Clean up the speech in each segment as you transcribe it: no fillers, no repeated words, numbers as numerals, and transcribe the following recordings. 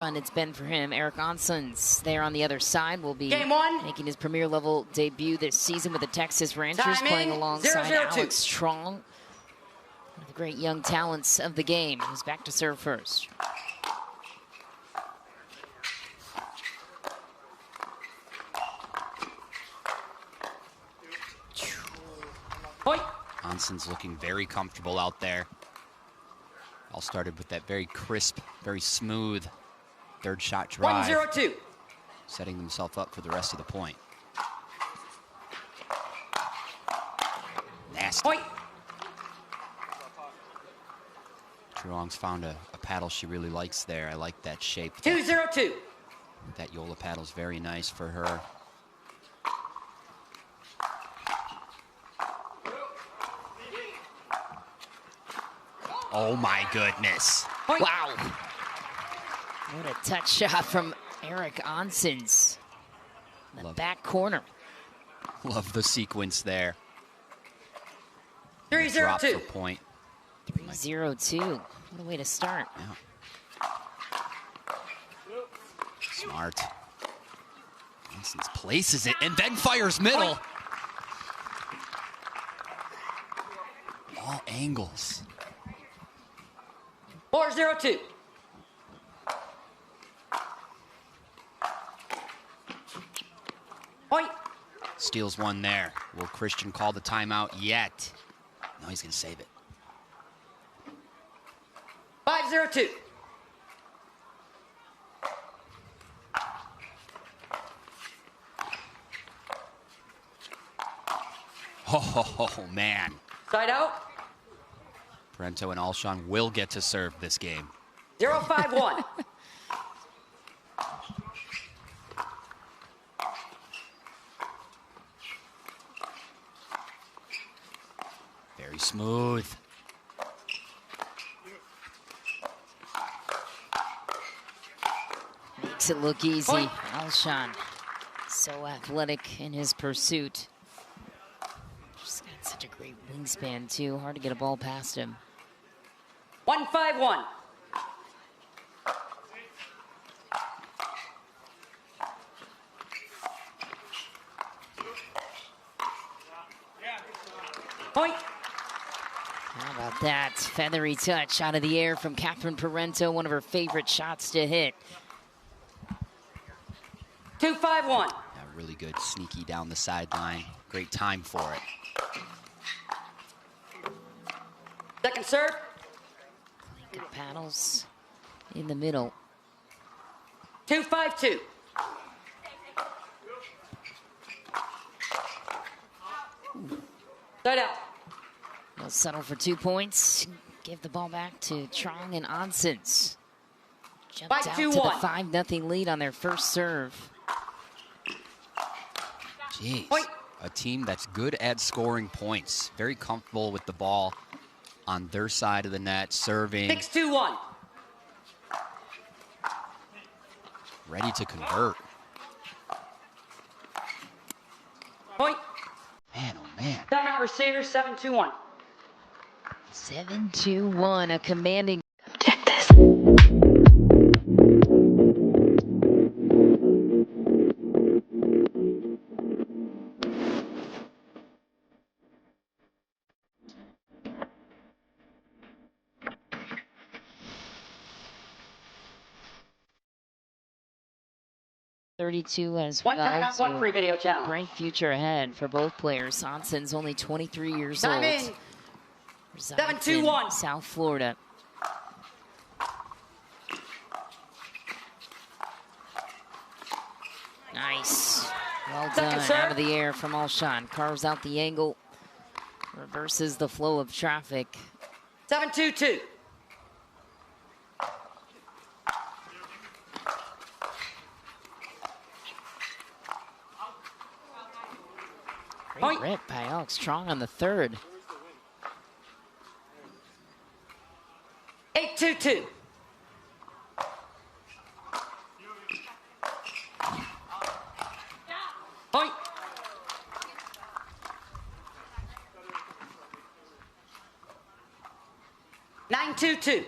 Fun it's been for him. Oncins there on the other side will be making his premier level debut this season with the Texas Rangers, playing alongside Alex Truong, one of the great young talents of the game. He's back to serve first. Oncins looking very comfortable out there. All started with that very crisp, very smooth third shot drive. 1-0-2. Setting himself up for the rest of the point. Nasty. Point. Truong's found a paddle she really likes there. I like that shape. 2-0-2. That Yola paddle's very nice for her. Oh my goodness. Point. Wow. What a touch shot from Oncins. In the back corner. Love the sequence there. 3-0-2. Drop for point. 3-0-2. What a way to start. Yeah. Smart. Oncins places it and then fires middle. Point. All angles. 4-0-2. Point. Steals one there. Will Christian call the timeout yet? No, he's going to save it. 5-0-2. Oh, man. Side out. Parenteau and Alshon will get to serve this game. 0-5-1. Very smooth. Makes it look easy. Alshon, so athletic in his pursuit. Just got such a great wingspan, too. Hard to get a ball past him. 1-5-1. Point. How about that feathery touch out of the air from Catherine Parenteau, one of her favorite shots to hit. 2-5-1. Yeah, really good, sneaky down the sideline. Great time for it. Second serve. Good paddles in the middle. 2-5-2. Side out. They'll settle for 2 points. Give the ball back to Truong and Oncins. Jumped out to the 5-0 lead on their first serve. Jeez. Point. A team that's good at scoring points. Very comfortable with the ball on their side of the net, serving. 6-2-1. Ready to convert. Point. Man, oh man. Timeout receiver, 7-2-1. 7-2-1, a commanding. Check this. As One well. timeout, one free video channel. Bright future ahead for both players. Oncins only 23 years Time old. in. Resides 7-2-1. in South Florida. Nice. Well done out of the air from Alshon. Carves out the angle. Reverses the flow of traffic. 7-2-2. Great rip by Alex Truong on the third. 8-2-2. Point. 9-2-2.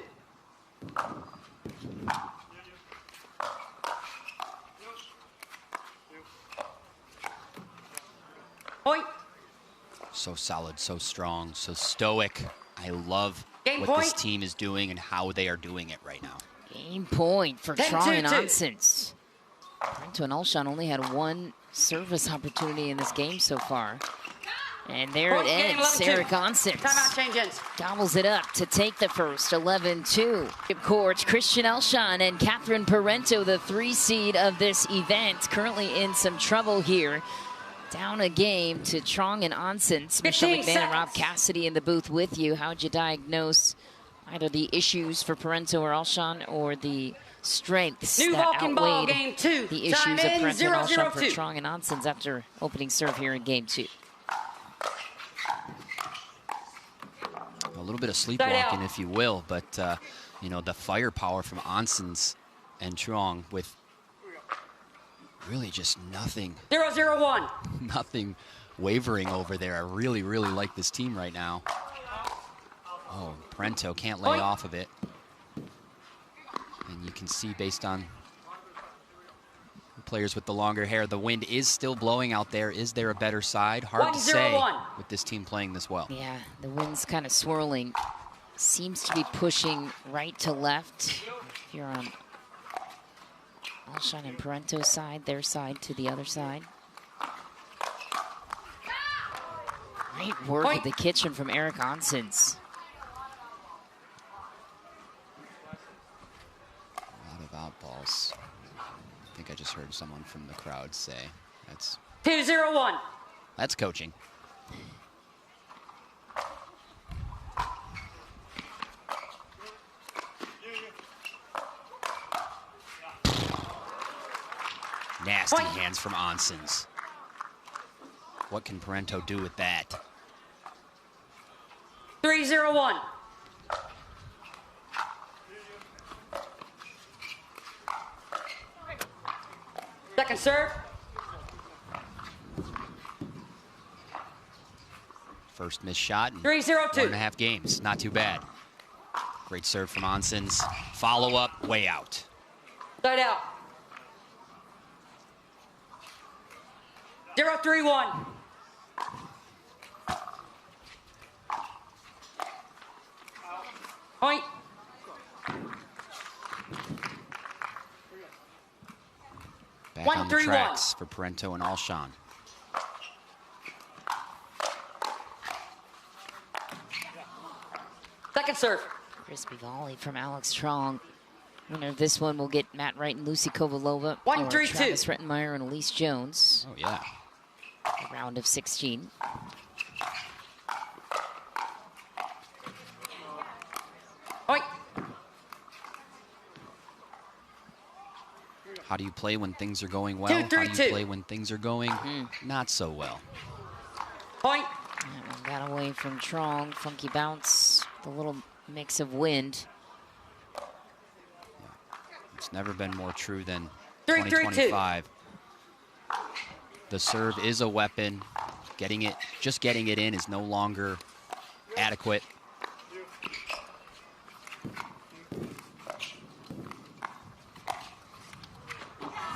So solid, so strong, so stoic. I love what this team is doing and how they are doing it right now. Game point for Truong and Oncins. Parenteau and Alshon only had one service opportunity in this game so far. And there it ends. Eric Oncins gobbles it up to take the first, 11-2. Court, Christian Alshon and Catherine Parenteau, the 3 seed of this event, currently in some trouble here. Down a game to Truong and Oncins. Michelle McMahon and Rob Cassidy in the booth with you. How would you diagnose either the issues for Parenteau or Alshon or the strengths that outweighed the issues of Parenteau and Alshon for Truong and Oncins after opening serve here in game 2? A little bit of sleepwalking, if you will, but you know, the firepower from Oncins and Truong with really just nothing. 0-0-1. Nothing wavering over there. I really, really like this team right now. Oh, Parenteau can't lay off of it. And you can see based on the players with the longer hair, the wind is still blowing out there. Is there a better side? Hard to say with this team playing this well. Yeah, the wind's kind of swirling. Seems to be pushing right to left. If you're on Alshon and Parenteau's side, their side to the other side. Great work with the kitchen from Eric Oncins. A lot of out balls. I think I just heard someone from the crowd say that's 2-0-1. That's coaching. Nasty hands from Oncins. What can Parenteau do with that? 3-0-1. Second serve. First missed shot in 3-0-2. 1.5 games. Not too bad. Great serve from Oncins. Follow up, way out. Side out. 0-3-1. Point. Back on the tracks for Parenteau and Alshon. Second serve. Crispy volley from Alex Truong. Winner of this one will get Matt Wright and Lucy Kovalova. 1-3-2. Travis Rettenmeyer and Elise Jones. Oh, yeah. The round of 16. Point. How do you play when things are going well? How do you play when things are going not so well? Point. That one got away from Truong. Funky bounce. The little mix of wind. It's never been more true than 3-3-2. The serve is a weapon. Just getting it in is no longer adequate.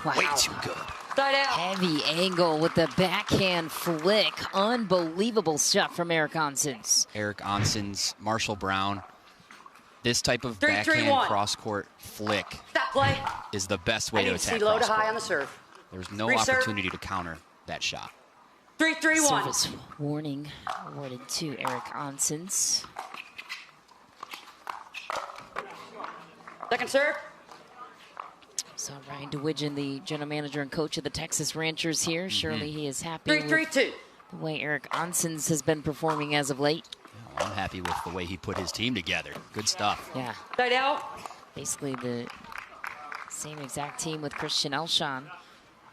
Wow. Way too good. Heavy angle with the backhand flick. Unbelievable stuff from Eric Oncins. Eric Oncins, Marshall Brown. This type of backhand cross-court flick is the best way to attack low to cross-court. high on the serve. There's no opportunity to counter that shot. 3-3-1. Service warning awarded to Eric Oncins. Second serve. So Ryan DeWidgeon, the general manager and coach of the Texas Ranchers here. Surely he is happy with 3-3-2. the way Eric Oncins has been performing as of late. I'm happy with the way he put his team together. Good stuff. Yeah. Side out. Basically the same exact team with Christian Alshon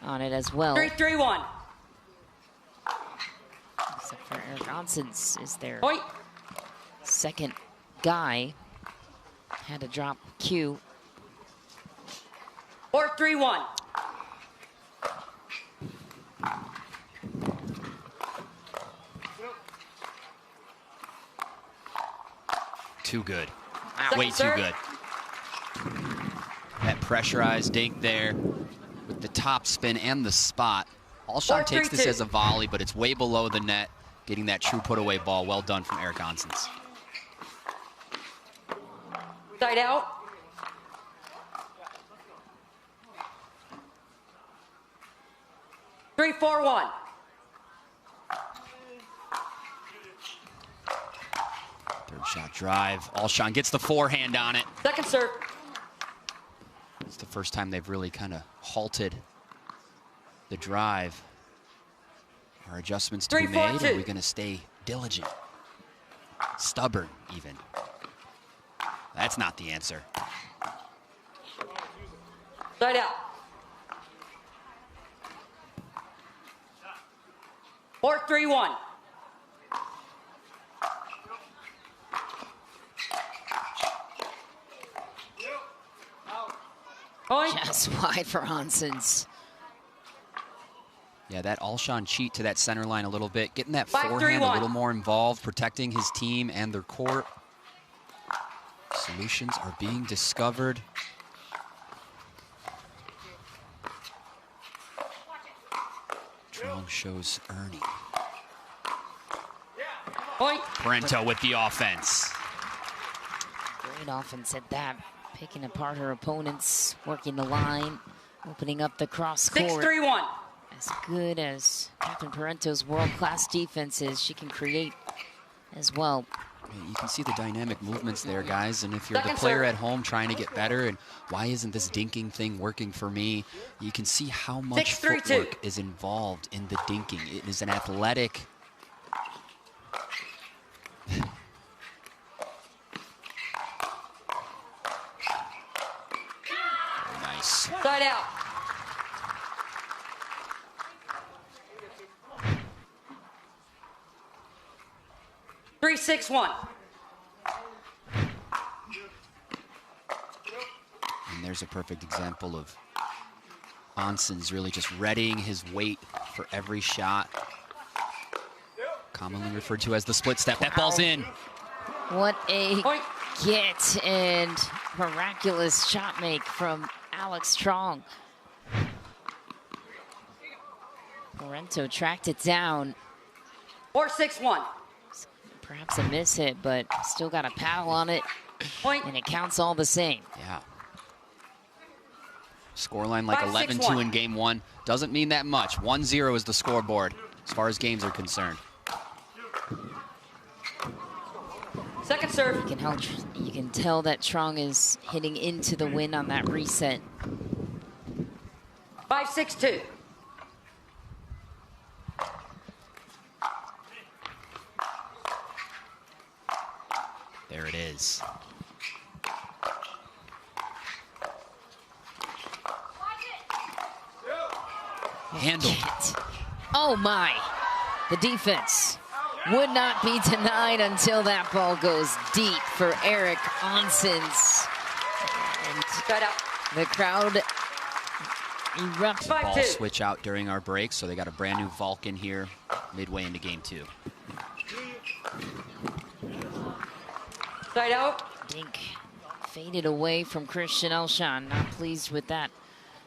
on it as well. 3-3-1. Except for Eric Oncins is their Point. second guy. Had to drop Q. 4-3-1. Too good. Wow. Way too good. That pressurized dink there with the top spin and the spot. Alshon takes this as a volley, but it's way below the net. getting that true put-away ball. Well done from Eric Oncins. Side out. Three, 4-1. Third shot drive. Alshon gets the forehand on it. Second serve. It's the first time they've really kind of halted the drive. Are adjustments to be made? Or are we going to stay diligent? Stubborn, even? That's not the answer. Side out. 4-3-1. Point. Just wide for Oncins. Yeah, that Alshon cheat to that center line a little bit, getting that 5-3-1. forehand a little more involved, protecting his team and their court. Solutions are being discovered. Truong shows Ernie. Point. Parenteau with the offense. Great offense at that. Picking apart her opponents, working the line, opening up the cross court. 6-3-1. As good as Captain Parenteau's world-class defense is, she can create as well. You can see the dynamic movements there, guys. And if you're the player at home trying to get better, and why isn't this dinking thing working for me? You can see how much footwork is involved in the dinking. It is an athletic. Very nice. Side out. Three, 6-1. And there's a perfect example of Oncins really just readying his weight for every shot. Commonly referred to as the split step. That ball's in. What a Point. get and miraculous shot make from Alex Truong. Parenteau tracked it down. 4-6-1. Perhaps a miss hit, but still got a paddle on it, Point. and it counts all the same. Yeah. Scoreline like 5-6-1. 11-2 in game one. Doesn't mean that much. 1-0 is the scoreboard as far as games are concerned. Second serve. You can tell that Truong is hitting into the win on that reset. 5-6-2. There it is. Handled. Oh my, the defense would not be denied until that ball goes deep for Eric Oncins. And Side out. the crowd erupts. Ball switch out during our break, so they got a brand new Vulcan here midway into game two. Side out. Dink faded away from Christian Alshon. Not pleased with that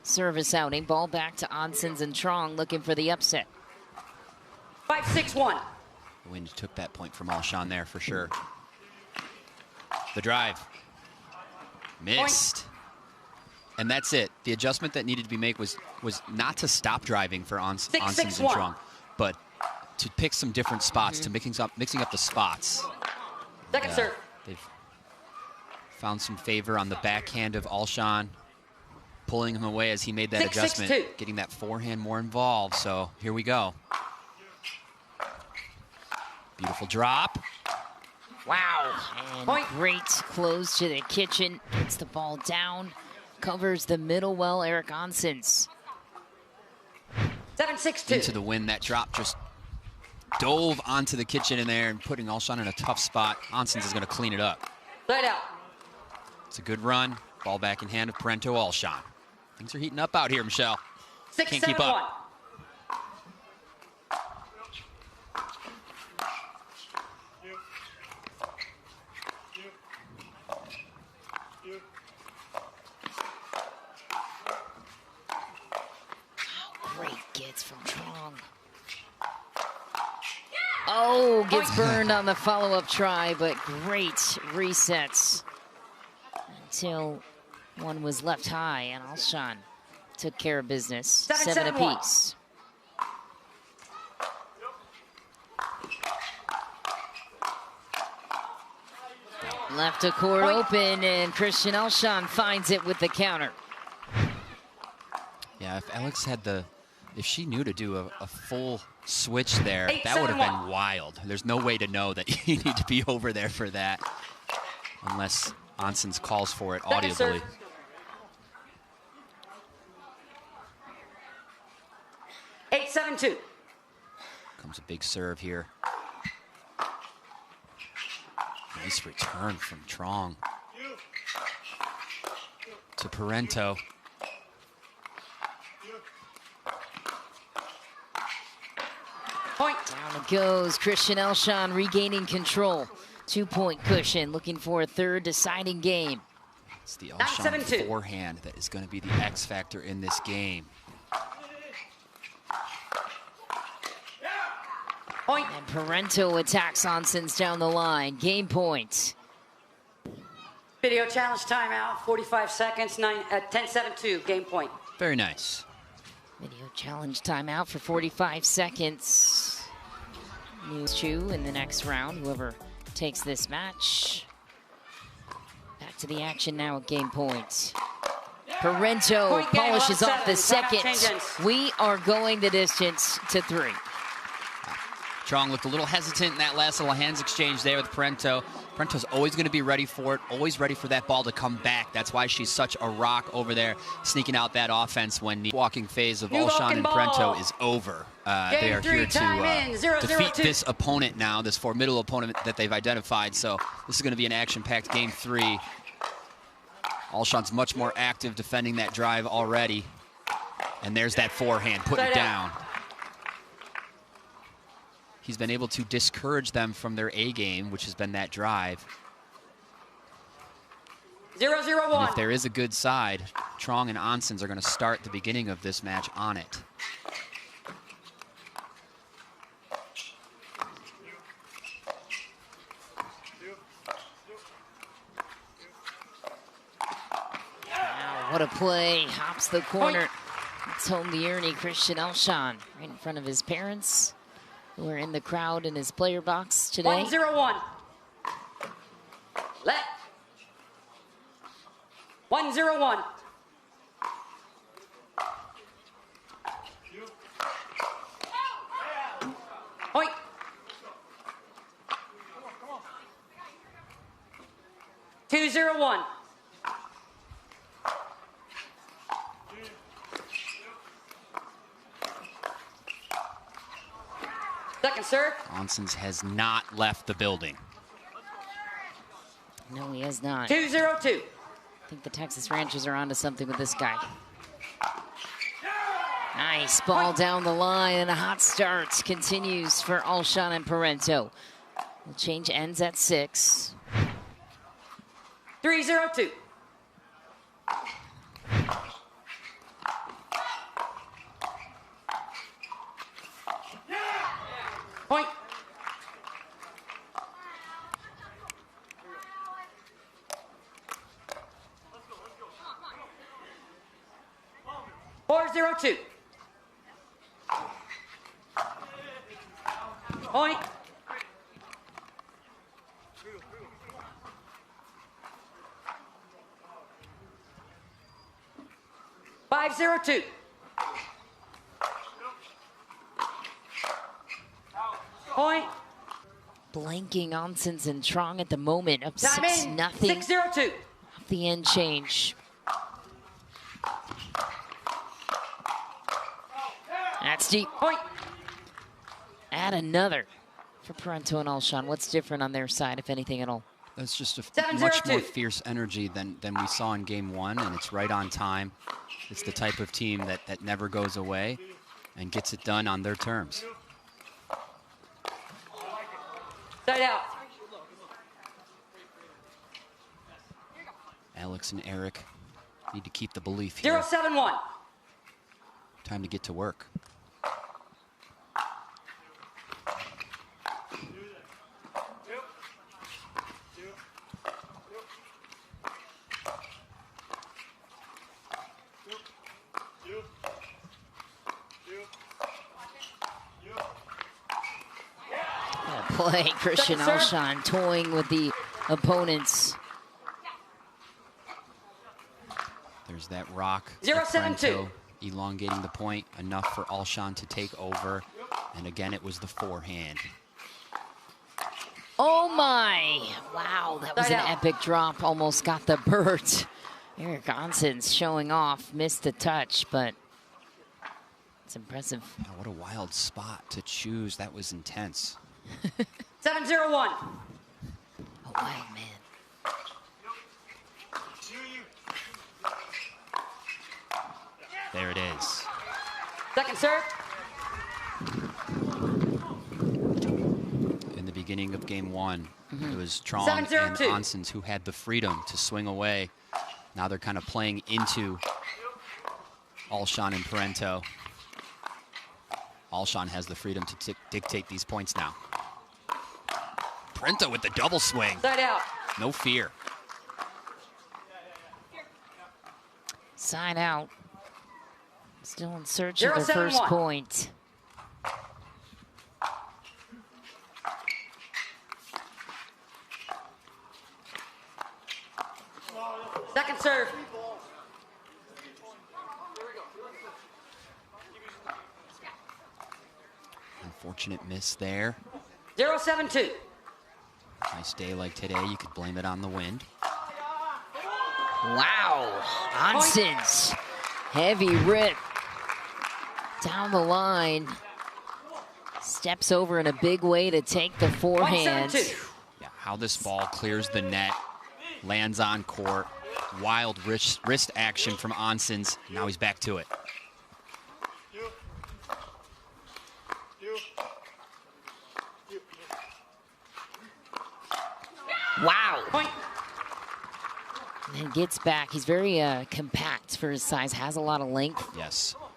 service outing. Ball back to Oncins and Truong looking for the upset. 5-6-1. The wind took that point from Alshon there for sure. The drive. Missed. And that's it. The adjustment that needed to be made was not to stop driving for Oncins and Truong, but to pick some different spots, to mixing up the spots. Second serve. They've found some favor on the backhand of Alshon, pulling him away as he made that adjustment, 6-6-2. getting that forehand more involved. So here we go. Beautiful drop. Wow, and Point. great close to the kitchen. Gets the ball down, covers the middle well, Eric Oncins. 7-6-2. Into the wind, that drop just dove onto the kitchen in there and putting Alshon in a tough spot. Oncins is going to clean it up. Side out. It's a good run. Ball back in hand of Parenteau Alshon. Things are heating up out here, Michelle. 6-7-1. Can't keep up. Great gets from Truong. Oh, gets burned on the follow-up try, but great resets until one was left high, and Alshon took care of business. 7 apiece. Left to court open, and Christian Alshon finds it with the counter. Yeah, if Alex had if she knew to do a full switch there, that would have been wild. There's no way to know that you need to be over there for that, unless Oncins calls for it audibly. Eight, 7-2. Comes a big serve here. Nice return from Truong to Parenteau. Point. Down it goes. Christian Alshon regaining control. 2-point cushion, looking for a third deciding game. It's the Alshon forehand that is going to be the X factor in this game. Point. And Parenteau attacks Oncins down the line. Game point. Video challenge timeout, 45 seconds, 10-7-2, game point. Very nice. Video challenge timeout for 45 seconds. News 2 in the next round, whoever takes this match. Back to the action now at game point. Parenteau polishes off the second. We are going the distance to 3. Truong looked a little hesitant in that last little hands exchange there with Parenteau. Parenteau's always going to be ready for it, always ready for that ball to come back. That's why she's such a rock over there, sneaking out that offense when the walking phase of Alshon and Parenteau is over. They are here to defeat this opponent now, this formidable opponent that they've identified. So this is going to be an action-packed game 3. Alshon's much more active defending that drive already. And there's that forehand, putting it down. He's been able to discourage them from their A game, which has been that drive. 0-0-1. And if there is a good side, Truong and Oncins are going to start the beginning of this match on it. Wow, what a play. Hops the corner. It's home the Ernie, Christian Alshon, right in front of his parents, who are in the crowd in his player box today. 1-0-1. Let. 1-0-1. Point. Two, 0-1. Second serve. Oncins has not left the building. No, he has not. 2-0-2. I think the Texas Rangers are onto something with this guy. Nice ball down the line, and a hot start continues for Alshon and Parenteau. The change ends at 6. 3-0-2. Point. Four, 0-2. Point. Five, 0-2. Point. Blanking Oncins and Truong at the moment, up Time 6-0. 6-0-2. Off the end change. That's deep. Point. Add another for Parenteau and Alshon. What's different on their side, if anything at all? That's just a 7-0-2. much more fierce energy than we saw in game 1, and it's right on time. It's the type of team that never goes away and gets it done on their terms. Side out. Alex and Eric need to keep the belief here. 0-7-1. Time to get to work. play. Christian Alshon toying with the opponents. There's that rock. 0-7-2. Elongating the point enough for Alshon to take over. And again, it was the forehand. Oh my! Wow, that was an epic drop. Almost got the bird. Eric Oncins showing off. Missed the touch, but it's impressive. Oh, what a wild spot to choose. That was intense. 7-0-1. Oh, wow, man. There it is. Second serve. In the beginning of game one, it was Truong and Oncins who had the freedom to swing away. Now they're kind of playing into Alshon and Parenteau. Alshon has the freedom to dictate these points now. Parenteau with the double swing. Side out. No fear. Side out. Still in search of their first point. Second serve. Unfortunate miss there. 0-7-2. Nice day like today, you could blame it on the wind. Wow, Oncins, heavy rip down the line. Steps over in a big way to take the forehand. Yeah, how this ball clears the net, lands on court. Wild wrist action from Oncins. Now he's back to it. Wow. Point. And then gets back. He's very compact for his size. Has a lot of length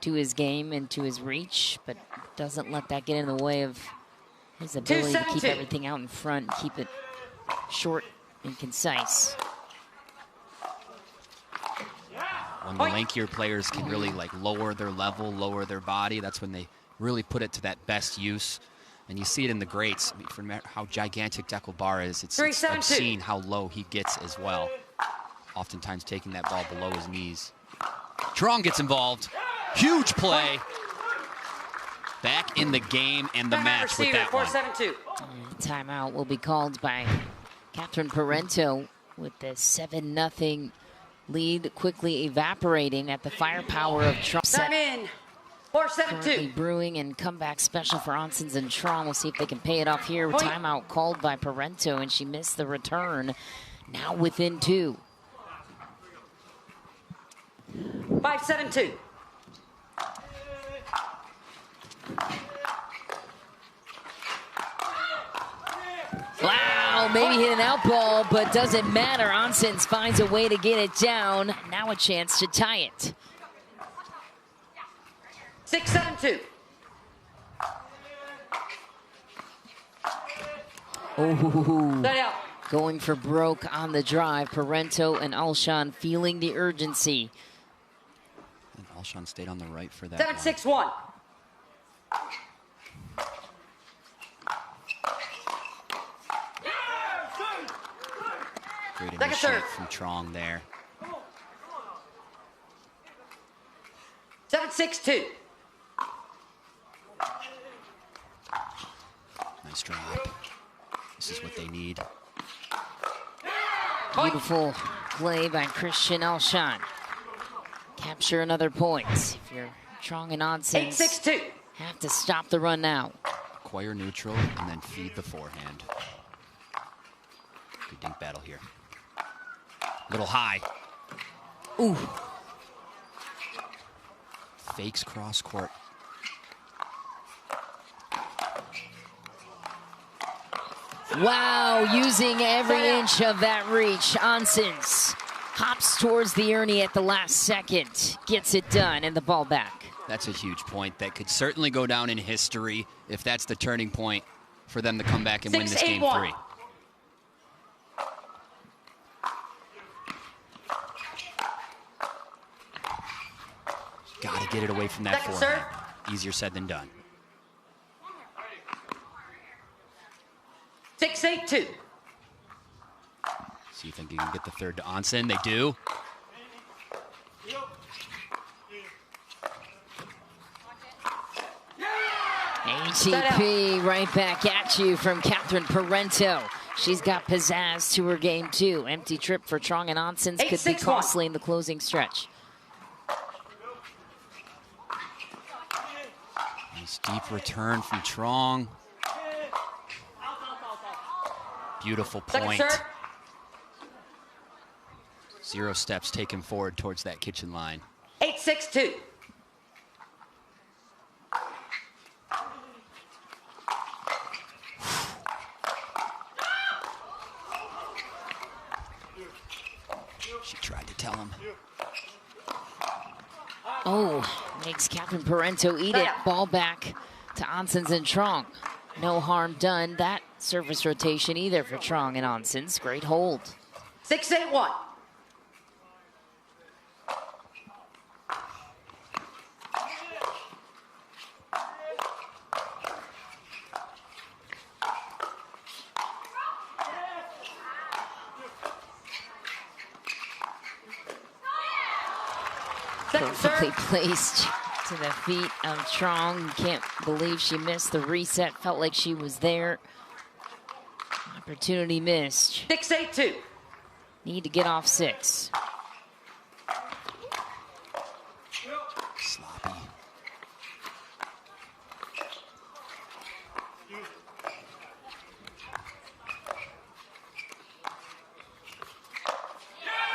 to his game and to his reach, but doesn't let that get in the way of his ability to keep everything out in front, keep it short and concise. When the lankier players can really like lower their level, lower their body, that's when they really put it to that best use. And you see it in the greats. I mean, for how gigantic Pickleball is, it's obscene how low he gets as well. Oftentimes taking that ball below his knees. Truong gets involved. Huge play. Back in the game and the match with that one. 4-7-2. Timeout will be called by Catherine Parenteau with the 7-0 lead quickly evaporating at the firepower of Truong. Time in. 4-7-2. Brewing and comeback special for Oncins and Truong. We'll see if they can pay it off here. With timeout called by Parenteau, and she missed the return. Now within 2. 5-7-2. Wow, maybe hit an out ball, but doesn't matter. Oncins finds a way to get it down. Now a chance to tie it. 6-7-2. Oh, Side out. going for broke on the drive. Parenteau and Alshon feeling the urgency. And Alshon stayed on the right for that. 7-6-1. Great initiative from Truong there. 7-6-2. Nice drop. This is what they need. Beautiful play by Christian Alshon. Capture another point. If you're Truong and Oncins, 8-6-2. have to stop the run now. Acquire neutral and then feed the forehand. Good dink battle here. Little high. Ooh. Fakes cross court. Wow, using every inch of that reach. Oncins hops towards the Ernie at the last second. Gets it done and the ball back. That's a huge point that could certainly go down in history if that's the turning point for them to come back and win this game 3. Got to get it away from that forehand. Easier said than done. 6-8-2. See if they can get the third to Oncin. They do. ATP right back at you from Catherine Parenteau. She's got pizzazz to her game, too. Empty trip for Truong and Oncins could be costly in the closing stretch. Nice deep return from Truong. Beautiful point. 0 steps taken forward towards that kitchen line. 8-6-2. She tried to tell him. Oh, makes Catherine Parenteau eat it. Ball back to Oncins and Truong. No harm done. That service rotation either for Truong and Oncins. Great hold. 6-8-1. Perfectly placed to the feet of Truong. Can't believe she missed the reset. Felt like she was there. Opportunity missed. 6-8-2. Need to get off 6. Sloppy.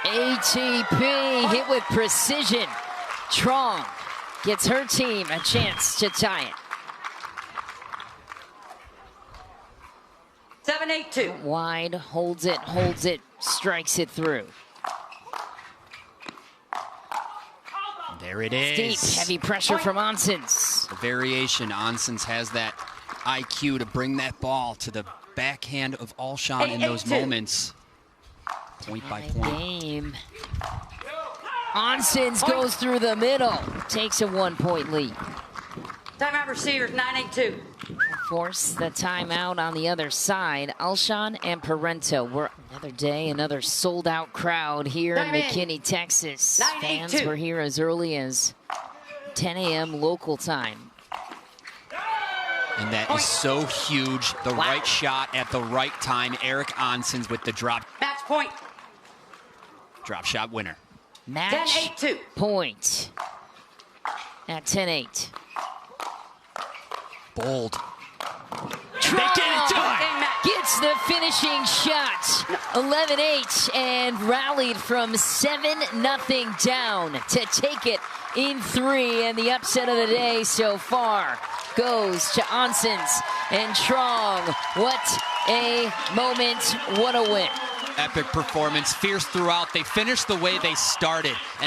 ATP hit with precision. Truong gets her team a chance to tie it. 7-8-2. Wide, holds it, strikes it through. There it is. Steep, heavy pressure from Oncins. The variation. Oncins has that IQ to bring that ball to the backhand of Alshon in those moments. Point by point. Game. Oncins goes through the middle. Takes a 1-point lead. Timeout receivers, 9-8-2. Force the timeout on the other side. Alshon and Parenteau. We're another day, another sold-out crowd here in McKinney, Texas. Fans were here as early as 10 a.m. local time. And that is so huge. The right shot at the right time. Eric Oncins with the drop. Match point. Drop shot winner. Match point at 10-8. Bold. Truong gets the finishing shot. 11-8 and rallied from 7-0 down to take it in 3. And the upset of the day so far goes to Oncins and Truong. What a moment. What a win. Epic performance. Fierce throughout. They finished the way they started. And